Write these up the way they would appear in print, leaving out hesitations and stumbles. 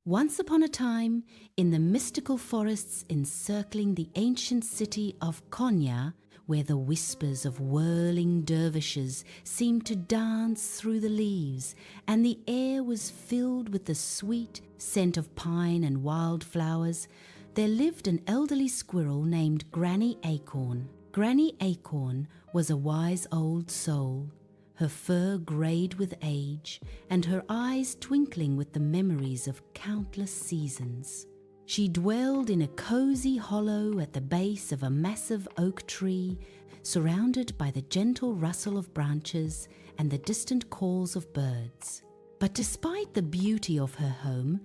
Once upon a time, in the mystical forests encircling the ancient city of Konya, where the whispers of whirling dervishes seemed to dance through the leaves, and the air was filled with the sweet scent of pine and wildflowers, there lived an elderly squirrel named Granny Acorn. Granny Acorn was a wise old soul, her fur greyed with age, and her eyes twinkling with the memories of countless seasons. She dwelled in a cozy hollow at the base of a massive oak tree, surrounded by the gentle rustle of branches and the distant calls of birds. But despite the beauty of her home,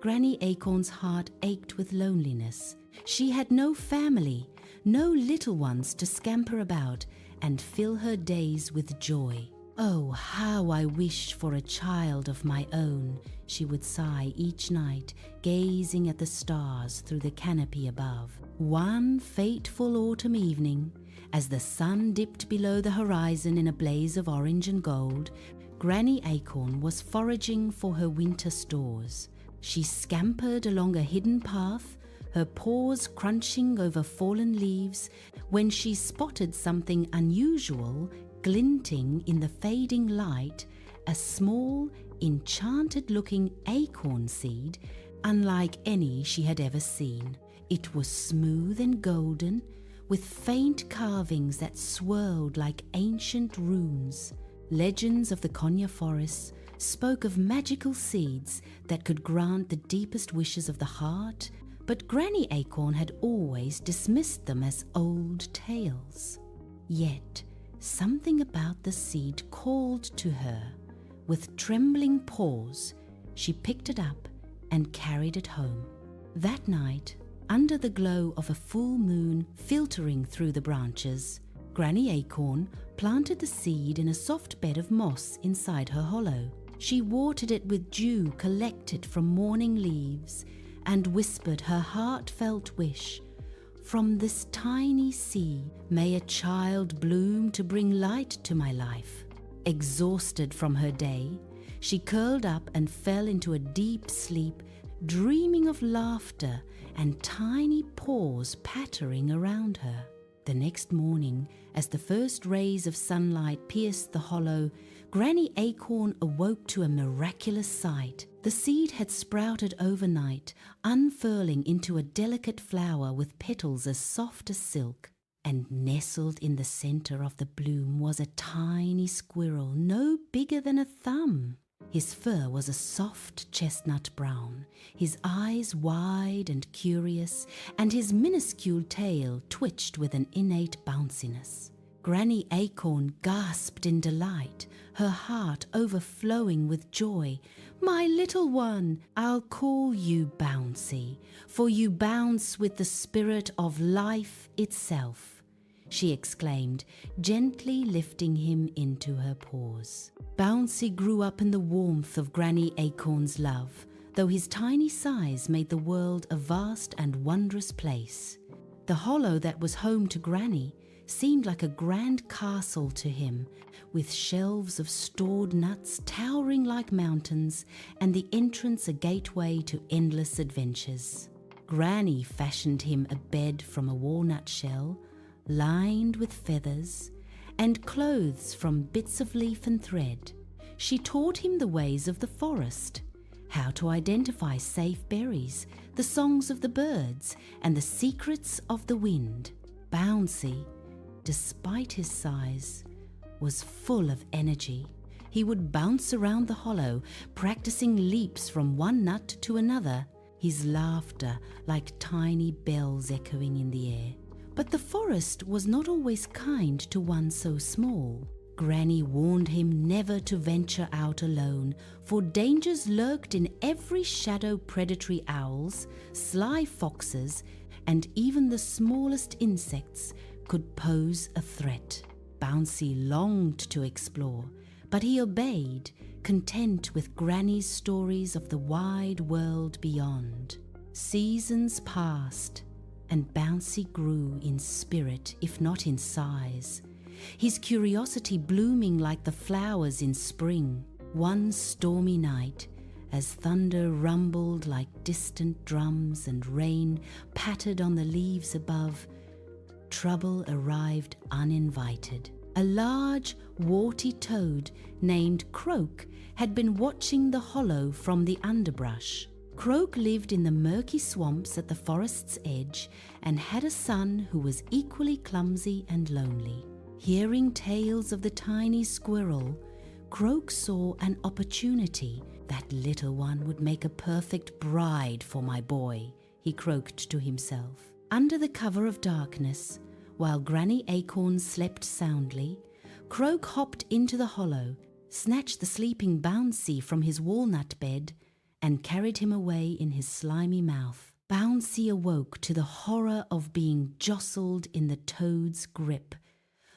Granny Acorn's heart ached with loneliness. She had no family, no little ones to scamper about and fill her days with joy. "Oh, how I wish for a child of my own," she would sigh each night, gazing at the stars through the canopy above. One fateful autumn evening, as the sun dipped below the horizon in a blaze of orange and gold, Granny Acorn was foraging for her winter stores. She scampered along a hidden path, her paws crunching over fallen leaves, when she spotted something unusual glinting in the fading light, a small, enchanted-looking acorn seed, unlike any she had ever seen. It was smooth and golden, with faint carvings that swirled like ancient runes. Legends of the Konya forests spoke of magical seeds that could grant the deepest wishes of the heart, but Granny Acorn had always dismissed them as old tales. Yet, something about the seed called to her. With trembling paws, she picked it up and carried it home. That night, under the glow of a full moon filtering through the branches, Granny Acorn planted the seed in a soft bed of moss inside her hollow. She watered it with dew collected from morning leaves and whispered her heartfelt wish, "From this tiny seed may a child bloom to bring light to my life." Exhausted from her day, she curled up and fell into a deep sleep, dreaming of laughter and tiny paws pattering around her. The next morning, as the first rays of sunlight pierced the hollow, Granny Acorn awoke to a miraculous sight. The seed had sprouted overnight, unfurling into a delicate flower with petals as soft as silk. And nestled in the center of the bloom was a tiny squirrel no bigger than a thumb. His fur was a soft chestnut brown, his eyes wide and curious, and his minuscule tail twitched with an innate bounciness. Granny Acorn gasped in delight, her heart overflowing with joy. "My little one, I'll call you Bouncy, for you bounce with the spirit of life itself," she exclaimed, gently lifting him into her paws. Bouncy grew up in the warmth of Granny Acorn's love, though his tiny size made the world a vast and wondrous place. The hollow that was home to Granny seemed like a grand castle to him, with shelves of stored nuts towering like mountains and the entrance a gateway to endless adventures. Granny fashioned him a bed from a walnut shell, lined with feathers, and clothes from bits of leaf and thread. She taught him the ways of the forest, how to identify safe berries, the songs of the birds, and the secrets of the wind. Bouncy, despite his size, was full of energy. He would bounce around the hollow, practicing leaps from one nut to another, his laughter like tiny bells echoing in the air. But the forest was not always kind to one so small. Granny warned him never to venture out alone, for dangers lurked in every shadow. Predatory owls, sly foxes, and even the smallest insects could pose a threat. Bouncy longed to explore, but he obeyed, content with Granny's stories of the wide world beyond. Seasons passed, and Bouncy grew in spirit, if not in size, his curiosity blooming like the flowers in spring. One stormy night, As thunder rumbled like distant drums and rain pattered on the leaves above, trouble arrived uninvited. A large, warty toad named Croak had been watching the hollow from the underbrush. Croak lived in the murky swamps at the forest's edge and had a son who was equally clumsy and lonely. Hearing tales of the tiny squirrel, Croak saw an opportunity. "That little one would make a perfect bride for my boy," he croaked to himself. Under the cover of darkness, while Granny Acorn slept soundly, Croak hopped into the hollow, snatched the sleeping Bouncy from his walnut bed, and carried him away in his slimy mouth. Bouncy awoke to the horror of being jostled in the toad's grip,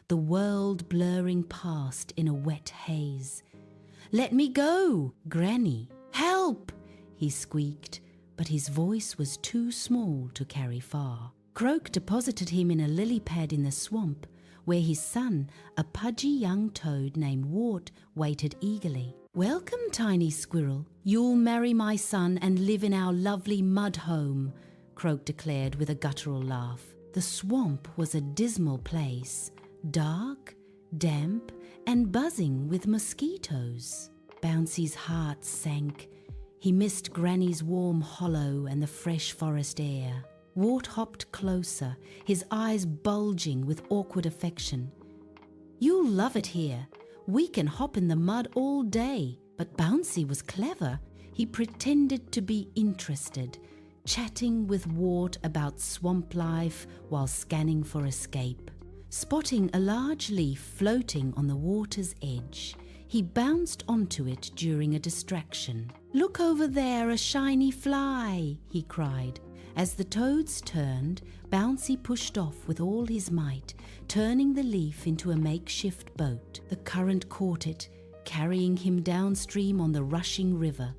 the world blurring past in a wet haze. "Let me go, Granny! Help!" he squeaked, but his voice was too small to carry far. Croak deposited him in a lily pad in the swamp, where his son, a pudgy young toad named Wart, waited eagerly. "Welcome, tiny squirrel. You'll marry my son and live in our lovely mud home," Croak declared with a guttural laugh. The swamp was a dismal place, dark, damp, and buzzing with mosquitoes. Bouncy's heart sank. He missed Granny's warm hollow and the fresh forest air. Wart hopped closer, his eyes bulging with awkward affection. "You'll love it here. We can hop in the mud all day." But Bouncy was clever. He pretended to be interested, chatting with Wart about swamp life while scanning for escape. Spotting a large leaf floating on the water's edge, he bounced onto it during a distraction. "Look over there, a shiny fly!" he cried. As the toads turned, Bouncy pushed off with all his might, turning the leaf into a makeshift boat. The current caught it, carrying him downstream on the rushing river.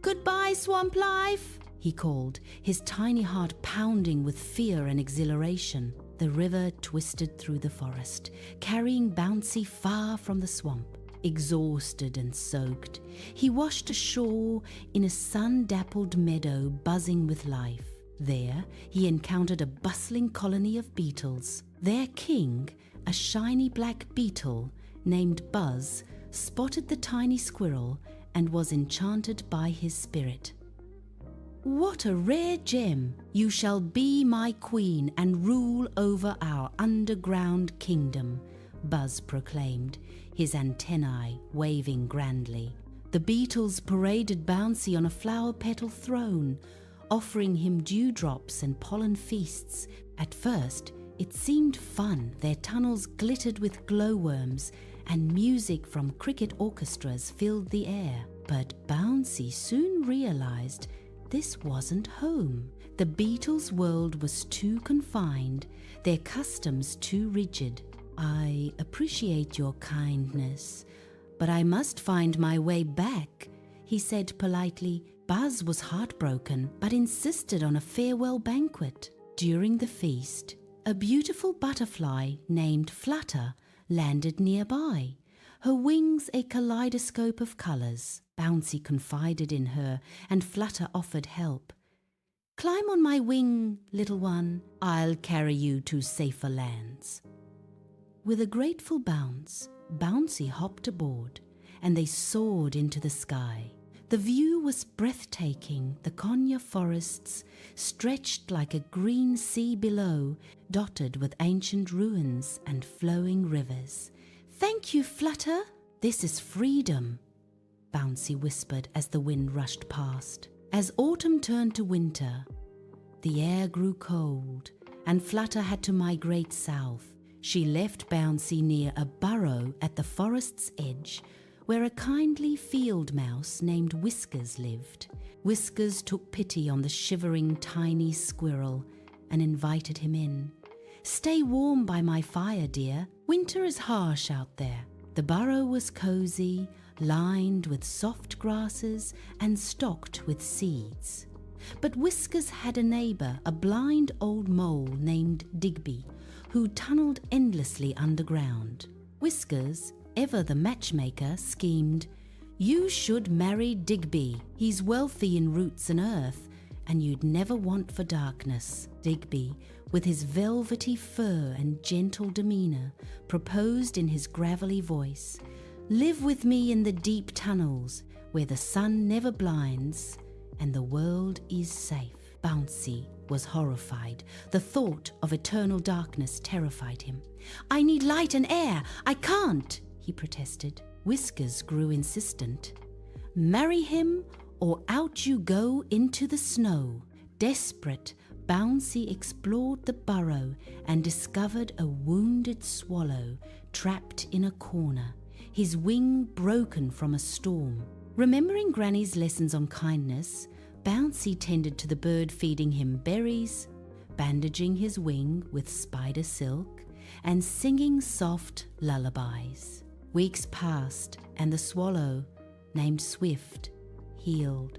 "Goodbye, swamp life!" he called, his tiny heart pounding with fear and exhilaration. The river twisted through the forest, carrying Bouncy far from the swamp. Exhausted and soaked, he washed ashore in a sun-dappled meadow buzzing with life. There, he encountered a bustling colony of beetles. Their king, a shiny black beetle named Buzz, spotted the tiny squirrel and was enchanted by his spirit. "What a rare gem! You shall be my queen and rule over our underground kingdom," Buzz proclaimed, his antennae waving grandly. The beetles paraded Bouncy on a flower-petal throne, offering him dewdrops and pollen feasts. At first, it seemed fun. Their tunnels glittered with glowworms, and music from cricket orchestras filled the air. But Bouncy soon realized this wasn't home. The beetles' world was too confined, their customs too rigid. "I appreciate your kindness, but I must find my way back," he said politely. Buzz was heartbroken, but insisted on a farewell banquet. During the feast, a beautiful butterfly named Flutter landed nearby, her wings a kaleidoscope of colors. Bouncy confided in her, and Flutter offered help. "Climb on my wing, little one. I'll carry you to safer lands." With a grateful bounce, Bouncy hopped aboard, and they soared into the sky. The view was breathtaking. The Konya forests stretched like a green sea below, dotted with ancient ruins and flowing rivers. "Thank you, Flutter. This is freedom," Bouncy whispered as the wind rushed past. As autumn turned to winter, the air grew cold, and Flutter had to migrate south. She left Bouncy near a burrow at the forest's edge, where a kindly field mouse named Whiskers lived. Whiskers took pity on the shivering tiny squirrel and invited him in. "Stay warm by my fire, dear. Winter is harsh out there." The burrow was cozy, lined with soft grasses and stocked with seeds. But Whiskers had a neighbor, a blind old mole named Digby, who tunneled endlessly underground. Whiskers, ever the matchmaker, schemed, You should marry Digby. He's wealthy in roots and earth, and you'd never want for darkness." Digby, with his velvety fur and gentle demeanour, proposed in his gravelly voice, "Live with me in the deep tunnels, where the sun never blinds and the world is safe." Bouncy was horrified. The thought of eternal darkness terrified him. "I need light and air. I can't," he protested. Whiskers grew insistent. "Marry him or out you go into the snow." Desperate, Bouncy explored the burrow and discovered a wounded swallow trapped in a corner, his wing broken from a storm. Remembering Granny's lessons on kindness, Bouncy tended to the bird, feeding him berries, bandaging his wing with spider silk, and singing soft lullabies. Weeks passed, and the swallow, named Swift, healed.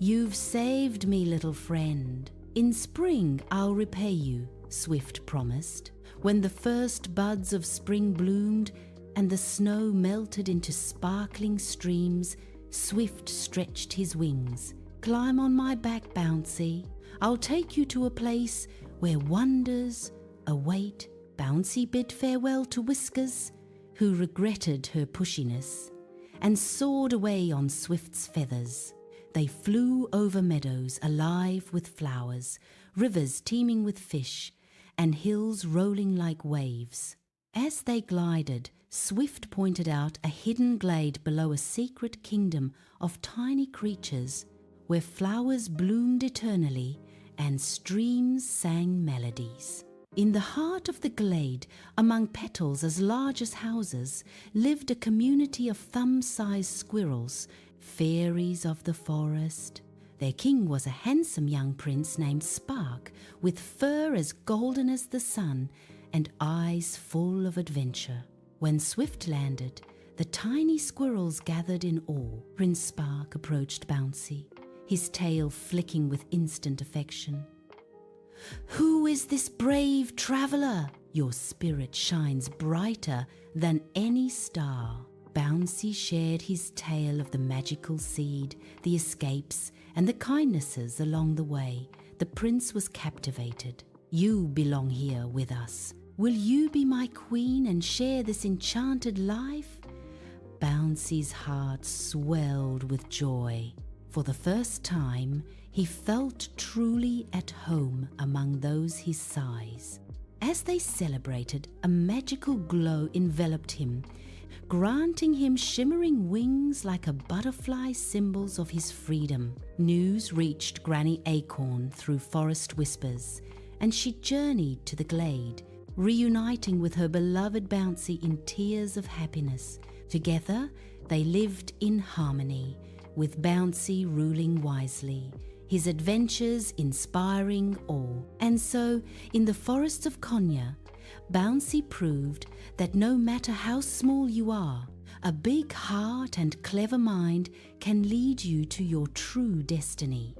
"You've saved me, little friend. In spring I'll repay you," Swift promised. When the first buds of spring bloomed and the snow melted into sparkling streams, Swift stretched his wings. "Climb on my back, Bouncy. I'll take you to a place where wonders await." Bouncy bid farewell to Whiskers, who regretted her pushiness, and soared away on Swift's feathers. They flew over meadows alive with flowers, rivers teeming with fish, and hills rolling like waves. As they glided, Swift pointed out a hidden glade below a secret kingdom of tiny creatures, where flowers bloomed eternally and streams sang melodies. In the heart of the glade, among petals as large as houses, lived a community of thumb-sized squirrels, fairies of the forest. Their king was a handsome young prince named Spark, with fur as golden as the sun and eyes full of adventure. When Swift landed, the tiny squirrels gathered in awe. Prince Spark approached Bouncy, his tail flicking with instant affection. "Who is this brave traveller? Your spirit shines brighter than any star." Bouncy shared his tale of the magical seed, the escapes, and the kindnesses along the way. The prince was captivated. "You belong here with us. Will you be my queen and share this enchanted life?" Bouncy's heart swelled with joy. For the first time, he felt truly at home among those his size. As they celebrated, a magical glow enveloped him, granting him shimmering wings like a butterfly, symbols of his freedom. News reached Granny Acorn through forest whispers, and she journeyed to the glade, reuniting with her beloved Bouncy in tears of happiness. Together, they lived in harmony, with Bouncy ruling wisely, his adventures inspiring awe. And so, in the forests of Konya, Bouncy proved that no matter how small you are, a big heart and clever mind can lead you to your true destiny.